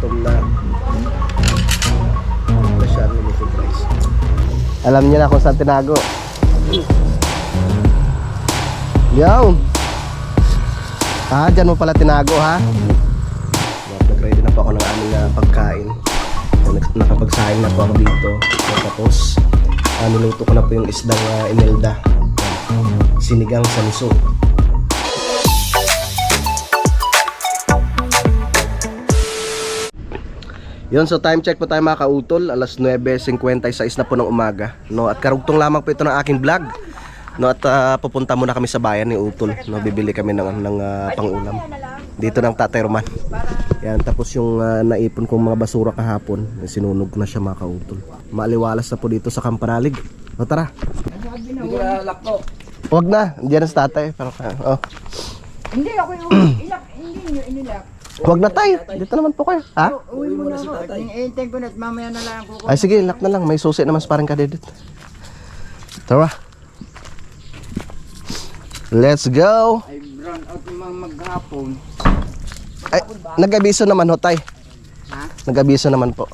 gutom na. Masyado na surprise. Alam niyo na kung saan tinago. Yaw! Dyan mo pala tinago ha. Nag-ready na po ako ng aming pagkain. Nakapagsaing na po ako dito. Tapos niluto ko na po yung isdang Imelda. Sinigang sa miso. Yun, so time check po tayo mga kautol. Alas 9:56 na po ng umaga, no? At karugtong lamang po ito ng aking vlog, no? At pupunta muna kami sa bayan ni Utol, no? Bibili kami ng pang-ulam dito ng Tatay Roman. Yan, tapos yung naipon kong mga basura kahapon, sinunog na siya mga kautol. Maaliwalas na po dito sa Kampanalig. O tara. Hindi ko na laptop. Huwag na, diyan na sa tatay. Pero, oh. Hindi ako yung ilak, hindi nyo inilak. Huwag na tayo, dito naman po kayo. Ha? Uwi mo na ako. Iintay ko na at mamaya na lang ako. Ay sige, lock na lang. May susi naman sa parang kadedit. Tara. Let's go. Ay, brown out yung maghapon. Ay, nag-abiso naman ho, tay. Ha? Nag-abiso naman po.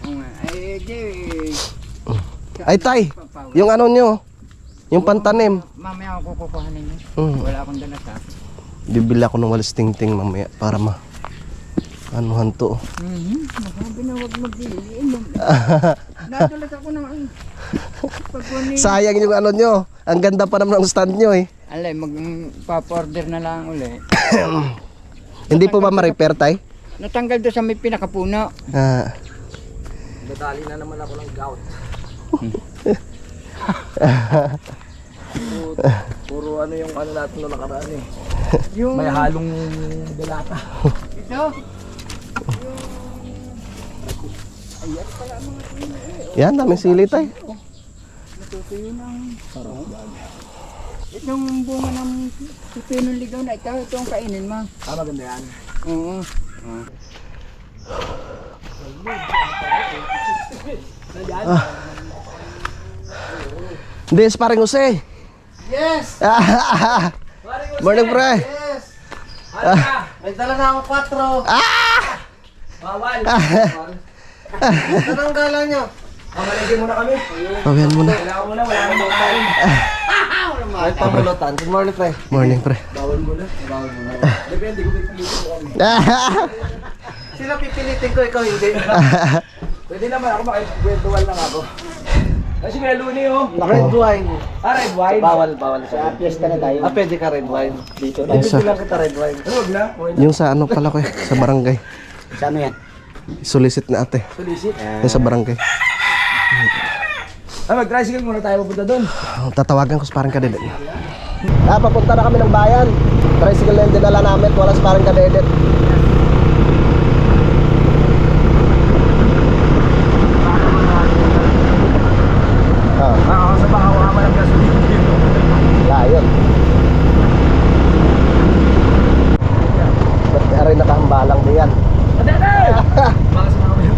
Oo nga. Ay, di. Ay, tay. Yung ano nyo, yung pantanim. Mamaya ako kukuhanin nyo. Mm. Wala akong dala sa. Bibili ako ng walis ting-ting mamaya para anuhan to. Masabi na huwag mag-iin. Nadulas ako ng pagkunin. Sayang yung ano nyo. Ang ganda pa naman ng stand nyo eh. Alay, mag-order na lang uli. Hindi po ba ma-repair, tay? Natanggal doon sa may pinakapuno. Nadali na naman ako ng gout. Puro ano yung ano natin na nakaraan eh. Yung... May halong delata. Ito? Yan, daming sili, tay. Natutuyo ng... Itong bunga ng pipinong ligaw na ito ang kainin mo. Maganda yan. Oo. Hindi, sparring Jose. Yes! Morning, pre. Yes! May dala na ako 4. Bawal! Anong gala nyo? Mamalagay muna kami. Pawihan muna. Wala ko muna, wala nang makain. May pamulutan. Good morning, pre. Morning, pre. Bawal muna. Bawal muna. Depende ko pipilitin ko kami. Sino pipilitin ko, ikaw hindi. Pwede naman ako, makikwentuhan lang ako. Kasi may luni oh. Red wine. Red wine? Bawal Sa piyesta na tayo. Pwede ka red wine. Dito. Ay, sa- Bibili lang kita red wine. Huwag na. Yung sa ano pala ko sa barangay. Sa ano yan? Solicit na ate. Solicit. Yung sa barangay. Mag-tricycle muna tayo pupunta doon. Tatawagan ko sa parang kadedet. Papunta na kami ng bayan. Tricycle na yung dinala namin. Wala sa parang kadedet. Ako sa baka wala ng gasolina dito. Layon. Ba't aray nakahambalang din yan? Adede! Baka sa mga kayo.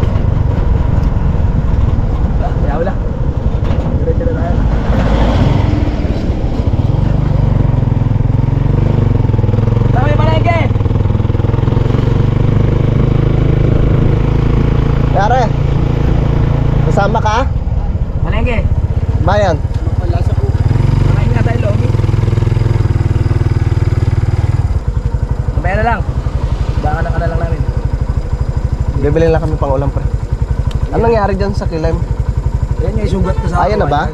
Kaya wala. Dire-dire tayo. Tama yung palengke! Yare, kasama ka? Palengke! Bayan. Makain nga tayo logi. Mamaya na lang. Baka na lang namin. Bibili lang kami pang ulam, pre. Anong nangyari dyan sa Kilem? Yan yung isugat ko sa Ayan na ba?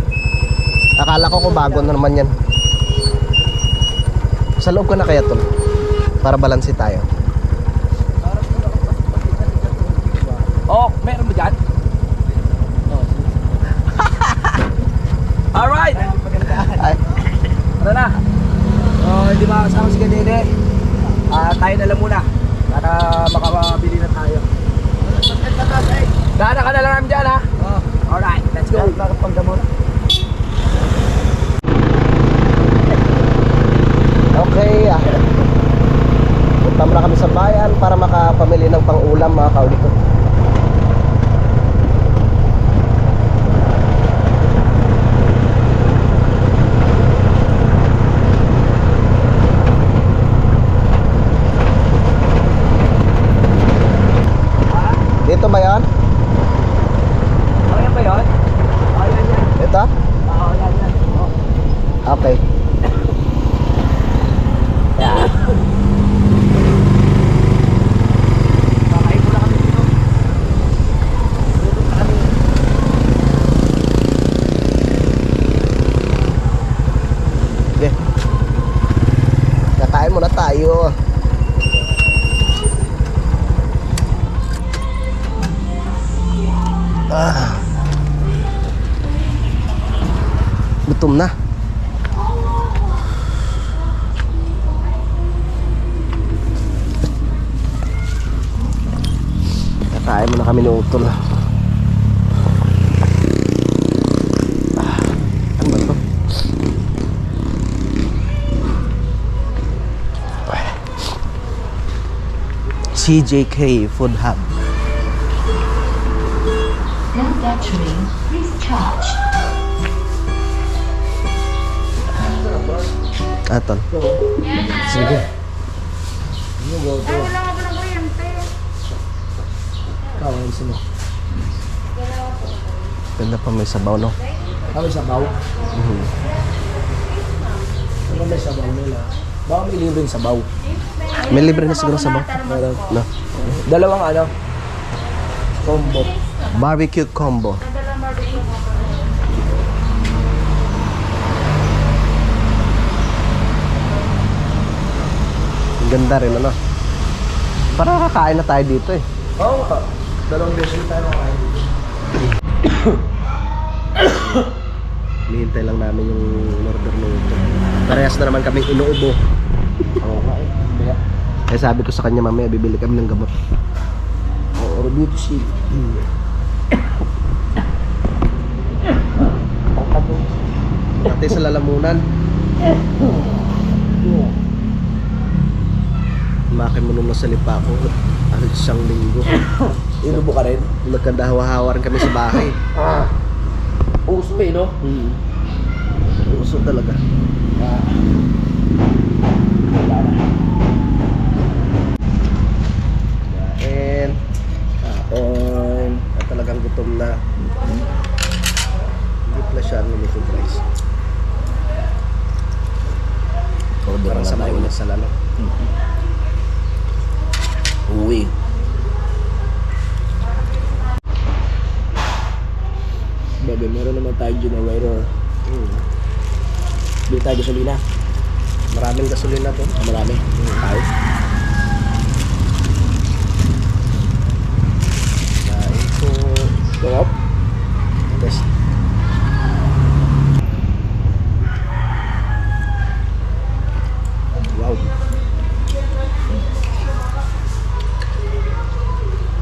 Akala ko kung bago na naman yan. Sa loob ko na kaya tol. Para balansi tayo. Oh, meron mo dyan? Alright! Ay, Tara na! Hindi makakasama si Kadede. Tayo na lang muna. Para makabili na tayo. Dana ka na lang namin dyan ha? Alright, let's go! okay. Punta muna kami sa bayan para makapamili ng pang-ulam mga kaulito. tayo. Gutom na. Kakain muna kami ni Utol. Ano ba ito? CJK Food Hub. Now battery, please charge. Tol. Sige. Ikaw, ano gusto mo? Ganda pa may sabaw, no? May sabaw? Ano may sabaw nila? Baka may libreng sabaw. May libre na siguro sabaw. Meron. No? Dalawang ano? Combo. Barbecue combo. Ang ganda rin, ano? Parang kakain na tayo dito eh. Oo nga. Dalawang beses tayo nakain. Hinihintay lang namin yung order nito. Parehas na naman kaming inuubo. Oo nga eh. Kaya, Kaya sabi ko sa kanya mamaya bibili kami ng gamot. review to see. Dati sa lalamunan. Makin mo nung nasa lipa ko. Halos isang linggo. Inubo ka rin? Nagkandahawa-hawa rin kami sa bahay. Uso eh, no? Uso talaga. Wala na. Kain. Kaon. At talagang gutom na. Hindi pala siya limited rice. Parang sa mainit sa lalo. Uwi. Bebe, meron naman tayo generator. Bili tayo gasolina. Maraming gasolina to. Marami. Tayo. Kain po. Go up. Best. Wow.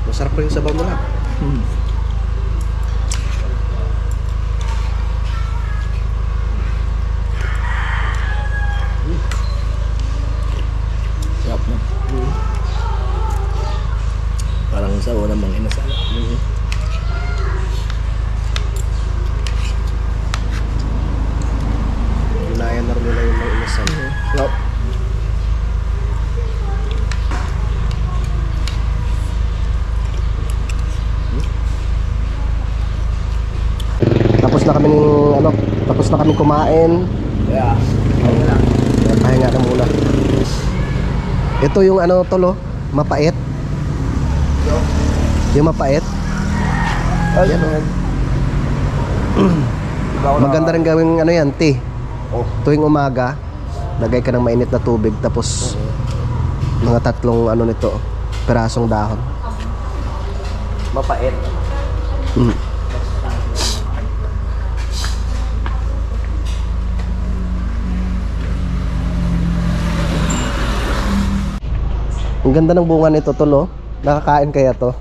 Masarap pa yung sabaw mo lang. Sarap na. Parang sa unang mga inasal. Unayan na rin nila yung mga inasal. Sarap. Tapos na kami tapos na kami kumain. Yeah. Ayun lang. Pahinga na muna. Ito yung tolo, mapait. Yung mapait. Yan o. Maganda rin gawing yan, tea. Oh. Tuwing umaga, lagay ka ng mainit na tubig tapos mga 3 nito, perasong dahon. Mapait. Ang ganda ng bunga nito, tolo. Nakakain kaya to?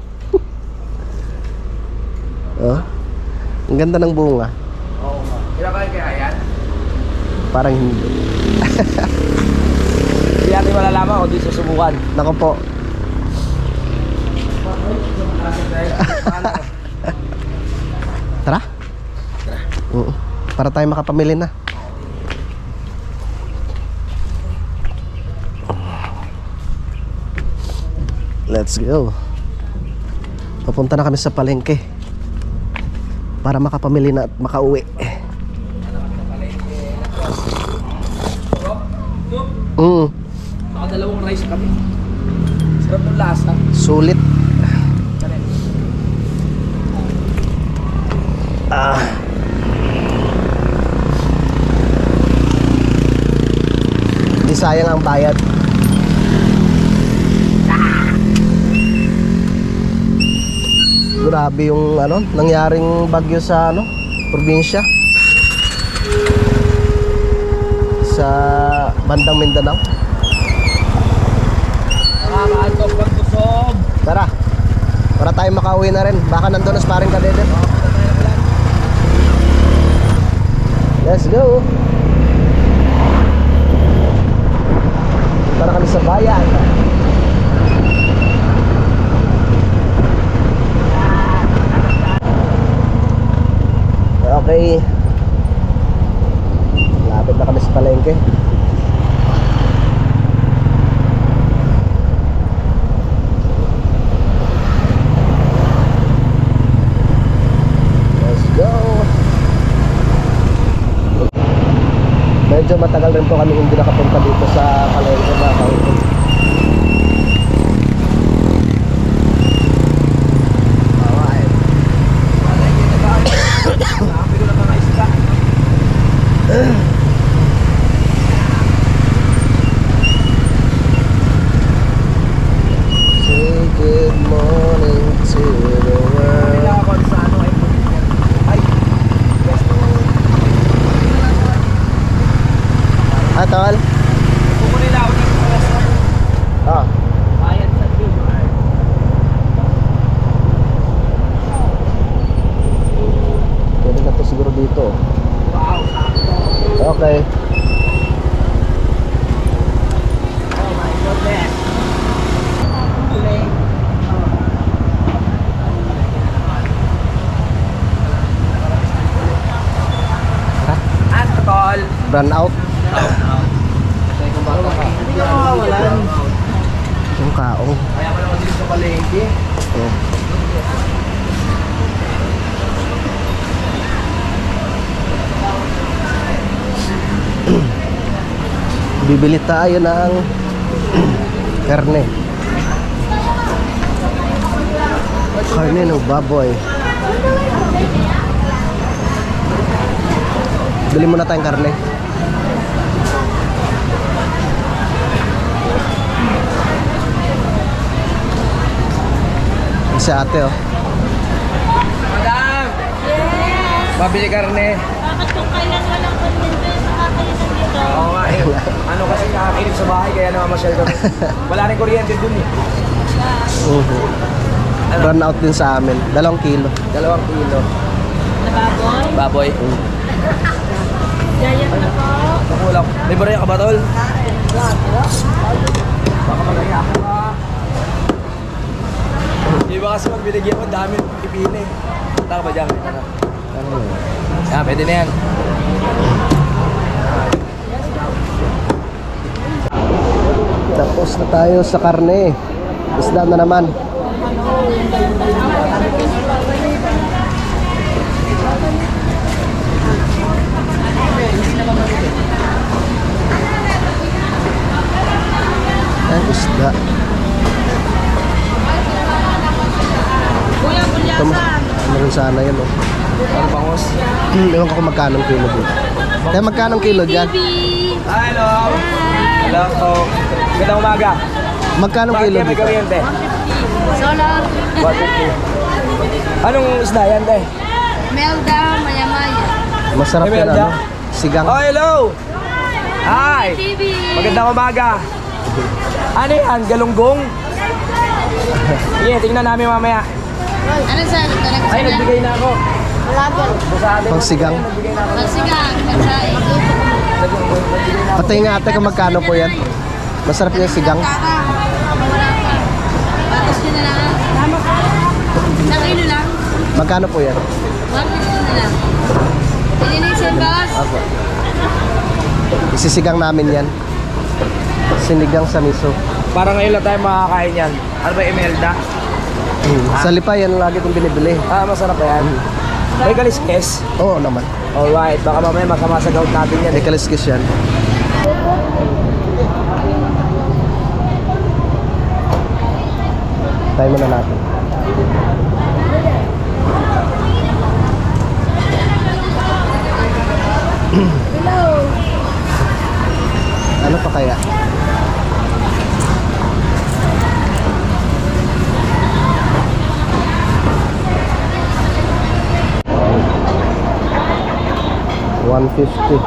Oh. Ang ganda ng bunga. Oo nga. Kinakain kaya yan? Parang hindi. Hindi natin malalaman kung di susubukan. Nako po. Tara. Oo. Para tayo makapamili na. Let's go. Papunta na kami sa palengke para makapamili na at makauwi. Nakadalawang rice kami. Sarap ng lasa. Sulit. Kanin. Di sayang ang bayad. Grabe yung ano, nangyaring bagyo sa ano, probinsya. Sa bandang Mindanao. Nakakaantok pag busog. Tara. Para tayo makauwi na rin. Baka nandun na sparring ka, Dede. Let's go. Para kami sa bayan. Okay. Lapit na kami sa palengke. Let's go. Medyo matagal rin po kami hindi nakapunta dito sa palengke na kautol. Say good morning to the world. Kailangan sa ano ay Tol? kukunin lang ako ng Ah, bayan sa view. pwede na to siguro dito. Wow, sakto. Okay. Oh my goodness. Ano tol? Run out. Hindi ka mawawalan. Yung kaong. Kaya mo naman dito sa palengke. Oh. Bibili tayo ng karne. Karne ng baboy. Bili muna tayong karne. Si ate oh. Madam! Yes! Mabili karne. Bakit kung kailan walang content kayo nakakailan dito? Oo nga eh. Ano kasi nakakainip sa bahay kaya namamasyal kami. Wala rin kuryente dun eh. Run out din sa amin. 2 kilo. 2 kilo. Na baboy? Baboy. Giant na po. Nakulang. May baraya ka ba tol? Baka magaya ako ka. Di ba kasi magbinigyan mo dami pipili. Punta ka ba dyan? Ah, pwede na yan. Tapos na tayo sa karne. Isda na naman. Ang isda. Kuya, bulyasan. Ano rin sana yun oh. Ano pangos? Ewan ko kung magkano ang kilo dito. Kaya magkano ang kilo dyan? TV. Hello! Hello po. Gandang umaga. Magkano ang Bakit kilo kayo may dito? kuryente? Solar. 150. Anong isda yan, te? Melda, maya-maya. Masarap May yan melda? ano? Sigang. Oh, hello! Hi! TV. Magandang umaga. Ano yan? Galunggong? Sige, tingnan namin mamaya. Ano sa ito? Ay, nagbigay na ako. Vlogger. Busabi. Pang sigang. Magsigang. Magsaing. Patay nga ate kung magkano po yan. Masarap yung sigang. Wala pa. Batas nyo na lang. Isang kilo lang. Magkano po yan? 150 na lang. Pininisin, boss. Apo. Isisigang namin yan. Sinigang sa miso. Para ngayon lang tayo makakain yan. Ano ba, Imelda? Sa Lipa yan lagi kong binibili. Ah, masarap yan. May kaliskes. Oo naman. Alright, baka mamaya masama sa gout natin yan. May kaliskis yan. Tayo muna natin. Ano pa kaya? 150.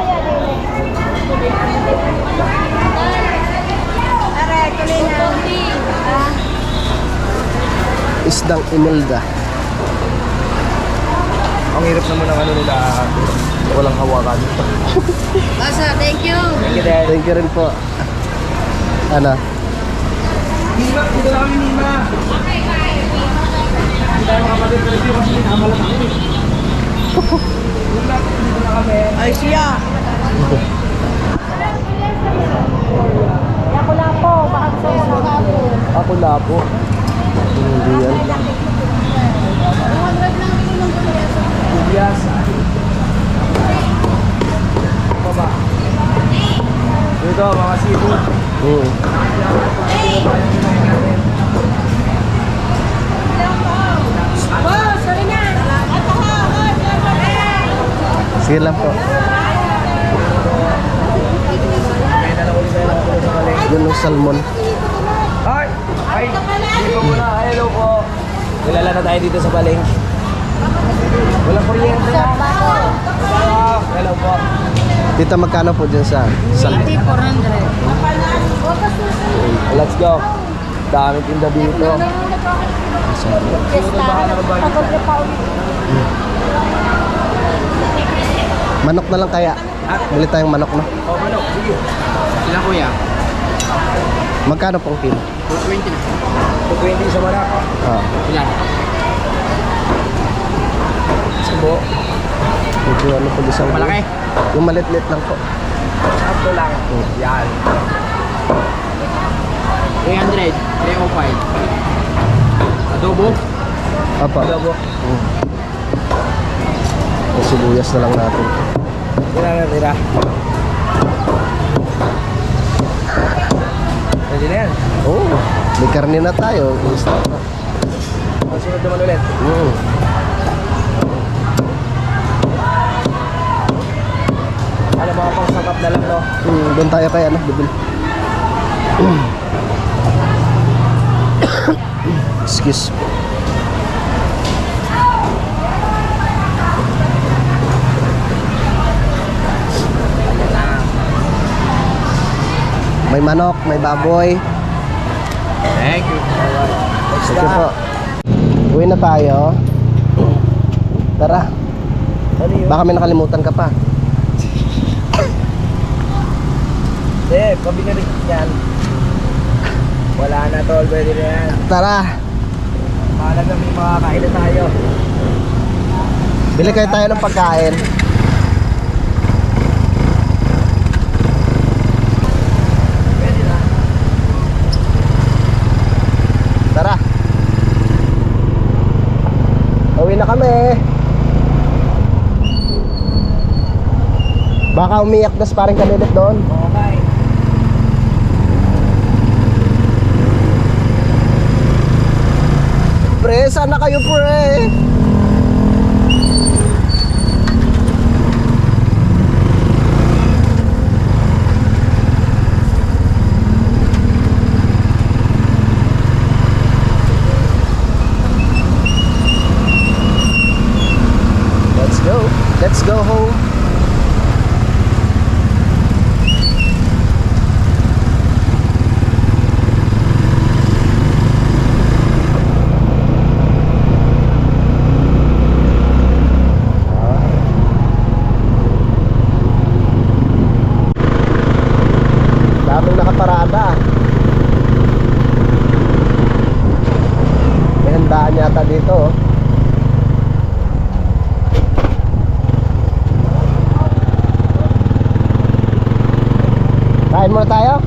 Isdang Imelda. Ang hirap naman ng ano nila. Walang hawakan. Basa, thank you. Thank you, Dad. Thank you rin po. Ano? Nima, dito na kami, Nima. Hindi tayo makapatid pero dito kasi nakamalak ako. Nima, dito na kami. Ay, siya. Ako lapo. Hindi yan. Bibias. Baba. Dito, mga seafood. Sige lang po. Yun yung salmon. Ay! Ay! Hindi pa muna. Hello po. Kilala na tayo dito sa Palengke. Walang kuryente na. Hello po. Tita, magkano po dyan sa salmon? 400. Let's go. Daming tinda dito. Manok na lang kaya. Bili tayong manok, no? Oh, manok. Sige. Ilan kuya? Magkano pong kilo? 220 na. 220 sa manok. Ah, Ilan? Subo. medyo ano po isang Malaki? yung malit-lit lang po. Sakto lang. Yan. 300. 305. Adobo? Apa. Adobo. Yung sibuyas na lang natin. Tira na, tira. Pwede na yan. Oh, may karne na tayo. Start na. Masunod naman ulit. Alam mga pangsangkap na lang, no? Doon tayo kay ano, bibili. Excuse. May manok, may baboy. Thank you. Sige po. Uwi na tayo. Tara. Ano yun? Baka may nakalimutan ka pa. Kami na rin yan. Wala na tol, pwede na yan. Tara. Mahalaga may makakain na tayo. Bili kayo tayo ng pagkain. Pwede na. Tara. Uwi na kami. Baka umiyak na parang kalilit doon. Okay. Pre, sana kayo pre. Let's go. Let's go home. Daming nakaparada. May handaan yata dito. Oh. Kain muna tayo?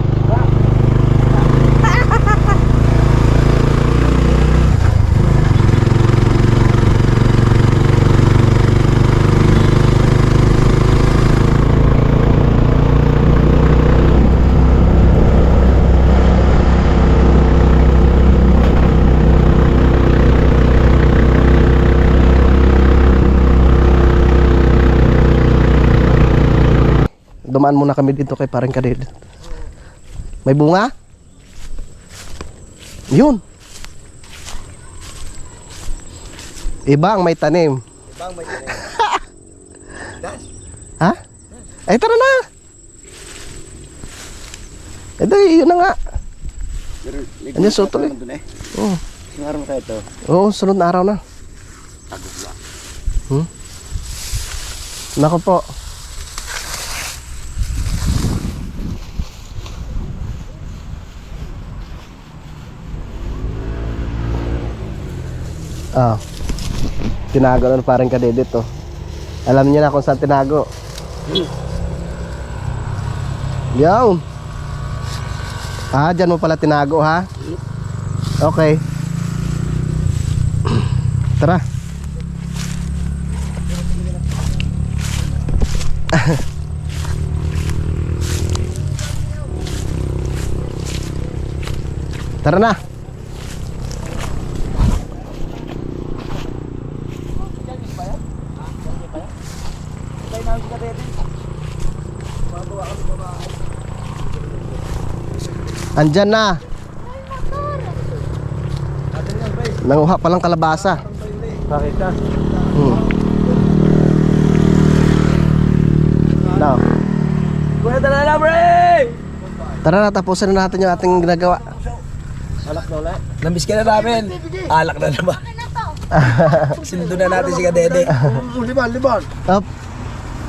Dumaan muna kami dito kay parang Kadil. May bunga? Yun. Iba ang may tanim. Ibang may tinay. Dash. Ha? Ay, tara na. Eh, dahil yun na nga. Andiyan sa utol eh. Oo. Yung araw kayo ito. Oo, sunod na araw na. Nako po. Ah. Tinago na parang kadedit to. Alam niyo na kung saan tinago. Yo. Ah, dyan mo pala tinago ha? Okay. Tara. Tara na. Andyan na. Nanguha palang kalabasa. Bakit ka? Now, Pwede na na, pre! tara na, tapusin na natin yung ating ginagawa. Alak na ulit. Namiss ka na namin. Alak na naman. Sinundo na natin si Kadede. Liban. Up.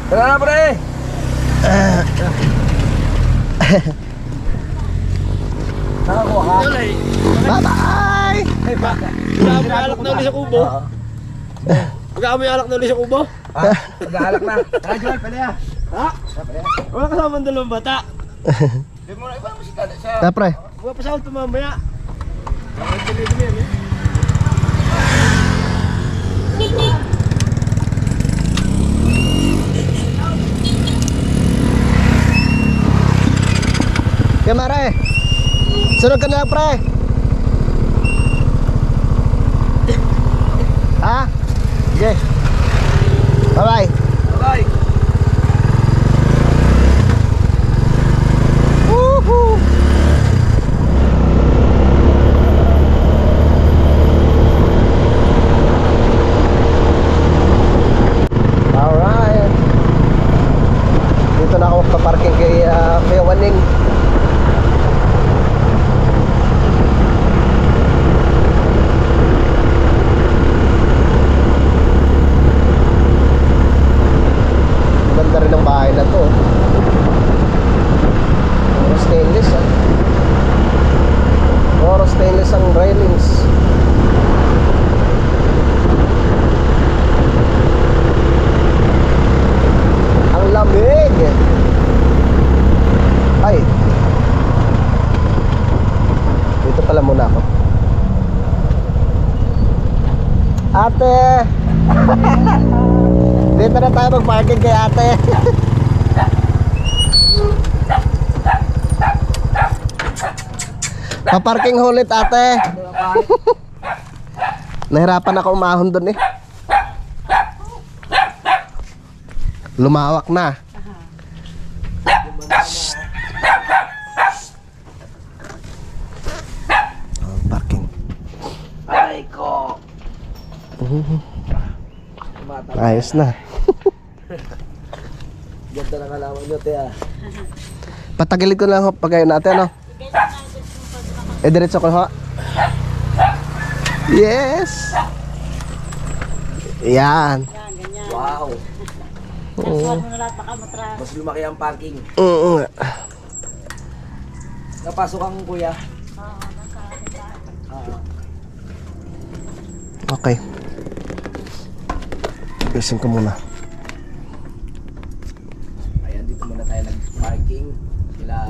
Tara na, pre! Nakakuha ka? Bye-bye! Alak na ulit sa kubo. Pagkakamoy alak na ulit sa kubo? Pag-alak na. Tara, Joel, pala ya. Ha? Wala kasama ang dalawang bata. Di mo na iba mo si Kada siya. Tara, pre. Huwag pa sa ako mamaya. Kaya mare, sunod ka na lang, pre. Ha? Sige. Bye-bye. Bye! Woohoo! Alright. Dito na ako magpa-parking kay Kuya Waning. Ganda rin ang bahay na to. Puro stainless ah. Puro stainless ang railings. Ang lamig. Ay. Dito pala muna ako. Ate. Dito na tayo mag-parking kay ate. Pa-parking ulit ate. Nahirapan ako umahon dun eh. Lumawak na. Parking. Aray ko! Ayos na. Ganda ng alaman nyo, Tia. Patagilid ko lang ho pag natin ano. Diretso ko ho. Yes. Yan. Wow! Nasuhan mo na lahat, baka matras. Mas lumaki ang parking. Mm. Napasok ang kuya. Okay. Isin ko muna. Ayan, dito muna tayo nag-parking. Sila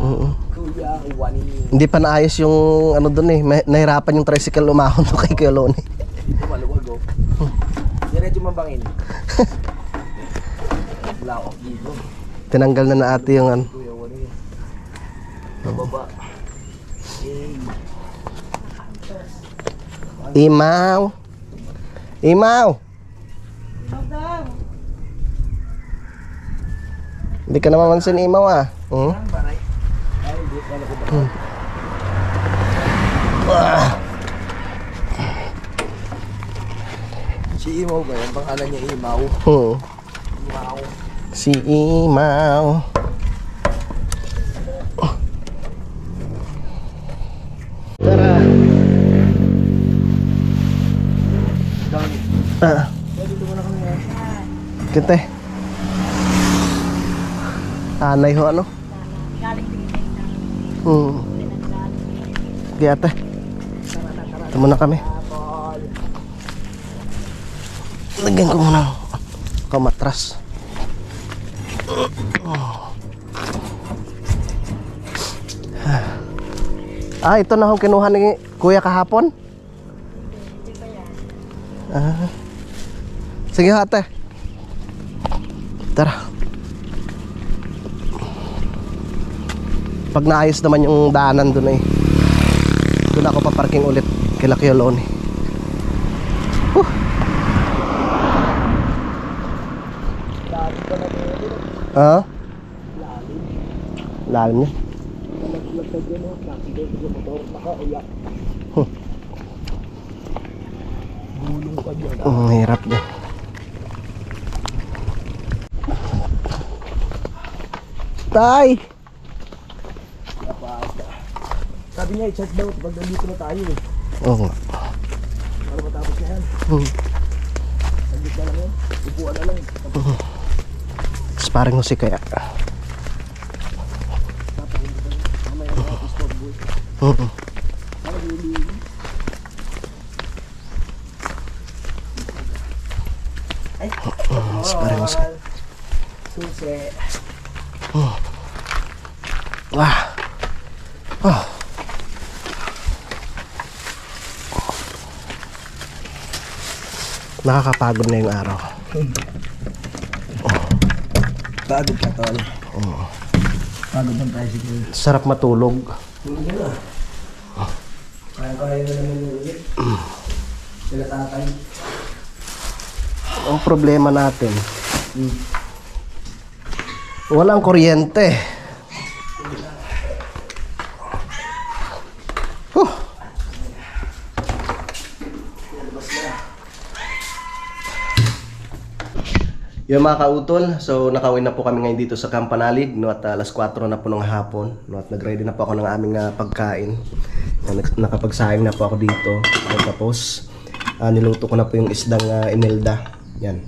Kuya Wani. Hindi pa naayos yung ano doon eh. Nahirapan yung tricycle umahon to kay Kuya Loni. Dito maluwag oh. Diretso mabangin. Wala ako dito. Tinanggal na ate yung ano. Kuya Wani. Bababa. Imaw. Imaw. Hindi ka naman mansin Imaw ah. Baray. Ay, hindi pala ko Si Imaw ba yan? Pangalan niya Imaw. Hmm. Imaw. Si Imaw. Tara. Kinte. Anay ho ano? Sige ate. Ito muna kami. Lagyan ko muna ng kamatras. Ito na akong kinuha ni Kuya kahapon. Sige ate. Tara. Pag naayos naman yung daanan doon doon ako paparking ulit kila Kioloni. Lalim niya. Hirap niya. Tay! Sabi niya, i-chat daw pag nandito na tayo eh. Oo nga. Para matapos na yan. Saglit na lang yan. Upuan na lang. Sparring mo si kaya. Sparring mo si Susi. Wah. Nakakapagod na yung araw. Pagod ka tol. Pagod ng tricycle. Sarap matulog. Hindi na. Kaya-kaya na naman yung ulit. Sila tatay. Ang problema natin, walang kuryente. Yung mga kautol, so nakawin na po kami ngayon dito sa Campanalig, no, at alas 4 na po ng hapon, no, at nagready na po ako ng aming pagkain. Nakapagsayang na po ako dito. Tapos niluto ko na po yung isdang Imelda. Yan.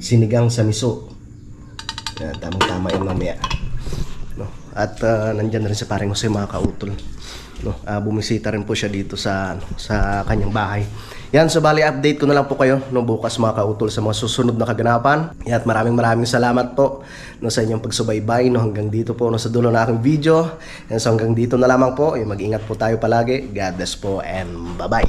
Sinigang sa miso. Yan, tamang-tama yung mamaya. No, at nandyan na rin si paring Jose, mga kautol. No, bumisita rin po siya dito sa kanyang bahay. Yan, so bali update ko na lang po kayo no, bukas mga kautol sa mga susunod na kaganapan. Yan, at maraming salamat po no, sa inyong pagsubaybay no, hanggang dito po no, sa dulo na aking video. Yan, so hanggang dito na lamang po. Mag-ingat po tayo palagi. God bless po and bye-bye.